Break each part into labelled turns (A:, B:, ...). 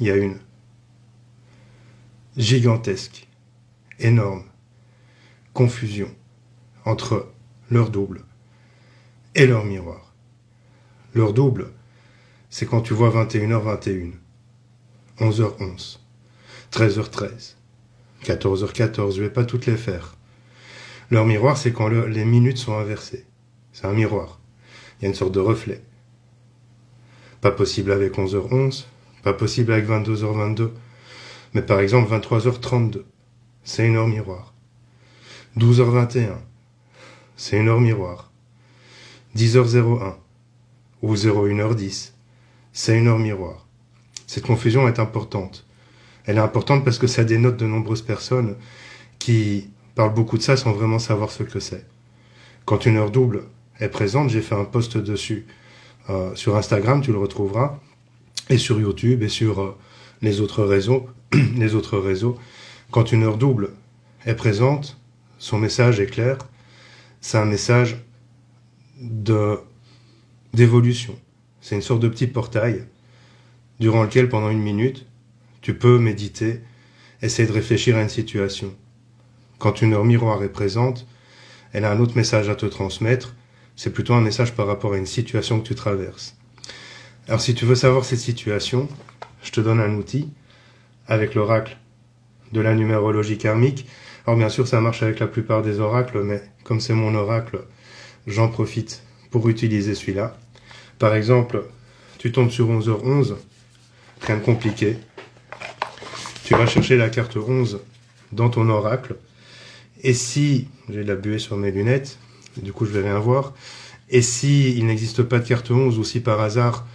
A: il y a une gigantesque, énorme confusion entre leur double et leur miroir. Leur double, c'est quand tu vois 21h21, 11h11, 13h13, 14h14, je vais pas toutes les faire. Leur miroir, c'est quand les minutes sont inversées. C'est un miroir. Il y a une sorte de reflet. Pas possible avec 11h11, pas possible avec 22h22, mais par exemple 23h32, c'est une heure miroir. 12h21, c'est une heure miroir. 10h01 ou 01h10, c'est une heure miroir. Cette confusion est importante. Elle est importante parce que ça dénote de nombreuses personnes qui parlent beaucoup de ça sans vraiment savoir ce que c'est. Quand une heure double est présente, j'ai fait un post dessus. Sur Instagram, tu le retrouveras, et sur YouTube, et sur les autres réseaux. Quand une heure double est présente, son message est clair. C'est un message d'évolution. C'est une sorte de petit portail durant lequel, pendant une minute, tu peux méditer, essayer de réfléchir à une situation. Quand une heure miroir est présente, elle a un autre message à te transmettre. C'est plutôt un message par rapport à une situation que tu traverses. Alors si tu veux savoir cette situation, je te donne un outil avec l'oracle de la numérologie karmique. Alors bien sûr, ça marche avec la plupart des oracles, mais comme c'est mon oracle, j'en profite pour utiliser celui-là. Par exemple, tu tombes sur 11h11, rien de compliqué. Tu vas chercher la carte 11 dans ton oracle. Et si, j'ai de la buée sur mes lunettes, du coup je vais rien voir, et si il n'existe pas de carte 11, ou si par hasard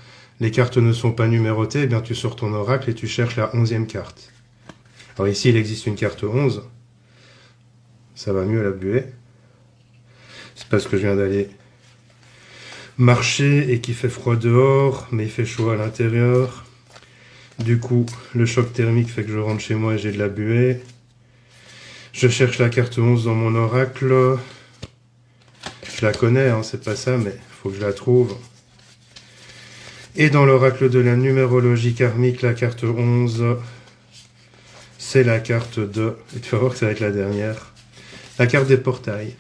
A: les cartes ne sont pas numérotées, eh bien tu sors ton oracle et tu cherches la 11e carte. Alors ici il existe une carte 11, ça va mieux la buée, c'est parce que je viens d'aller marcher et qu'il fait froid dehors, mais il fait chaud à l'intérieur. Du coup, le choc thermique fait que je rentre chez moi et j'ai de la buée. Je cherche la carte 11 dans mon oracle. Je la connais, hein, c'est pas ça, mais il faut que je la trouve. Et dans l'oracle de la numérologie karmique, la carte 11, c'est la carte de... Et tu vas voir que ça va être la dernière. La carte des portails.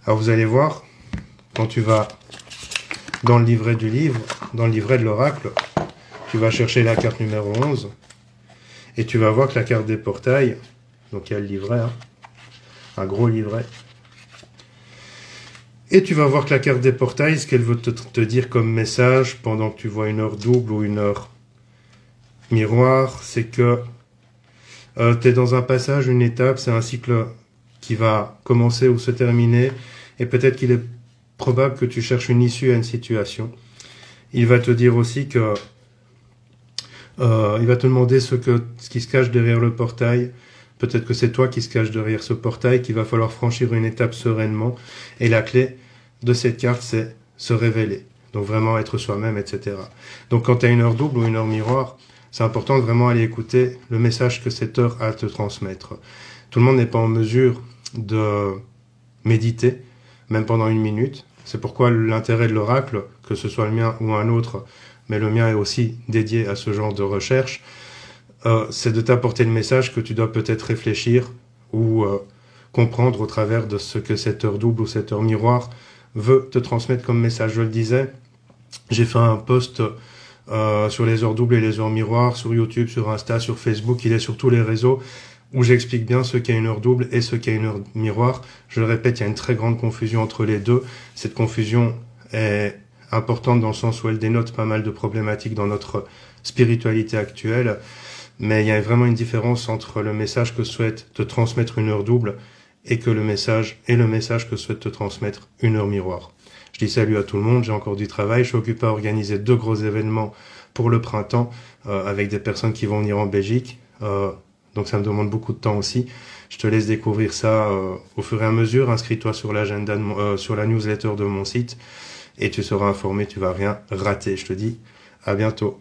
A: Alors vous allez voir, quand tu vas dans le livret du livre, dans le livret de l'oracle, tu vas chercher la carte numéro 11, et tu vas voir que la carte des portails, donc il y a le livret, hein, un gros livret, et tu vas voir que la carte des portails, ce qu'elle veut te dire comme message pendant que tu vois une heure double ou une heure miroir, c'est que tu es dans un passage, une étape, c'est un cycle qui va commencer ou se terminer, et peut-être qu'il est probable que tu cherches une issue à une situation. Il va te dire aussi que il va te demander ce qui se cache derrière le portail. Peut-être que c'est toi qui se cache derrière ce portail, qu'il va falloir franchir une étape sereinement. Et la clé de cette carte, c'est se révéler. Donc vraiment être soi-même, etc. Donc quand tu as une heure double ou une heure miroir, c'est important de vraiment aller écouter le message que cette heure a à te transmettre. Tout le monde n'est pas en mesure de méditer, même pendant une minute. C'est pourquoi l'intérêt de l'oracle, que ce soit le mien ou un autre, mais le mien est aussi dédié à ce genre de recherche, c'est de t'apporter le message que tu dois peut-être réfléchir ou comprendre au travers de ce que cette heure double ou cette heure miroir veut te transmettre comme message. Je le disais, j'ai fait un post sur les heures doubles et les heures miroirs, sur YouTube, sur Insta, sur Facebook, il est sur tous les réseaux, où j'explique bien ce qu'est une heure double et ce qu'est une heure miroir. Je le répète, il y a une très grande confusion entre les deux. Cette confusion est importante dans le sens où elle dénote pas mal de problématiques dans notre spiritualité actuelle, mais il y a vraiment une différence entre le message que souhaite te transmettre une heure double et le message que souhaite te transmettre une heure miroir. Je dis salut à tout le monde, j'ai encore du travail, je suis occupé à organiser 2 gros événements pour le printemps avec des personnes qui vont venir en Belgique, donc ça me demande beaucoup de temps aussi. Je te laisse découvrir ça au fur et à mesure, inscris-toi sur l'agenda, sur la newsletter de mon site, et tu seras informé, tu vas rien rater. Je te dis à bientôt.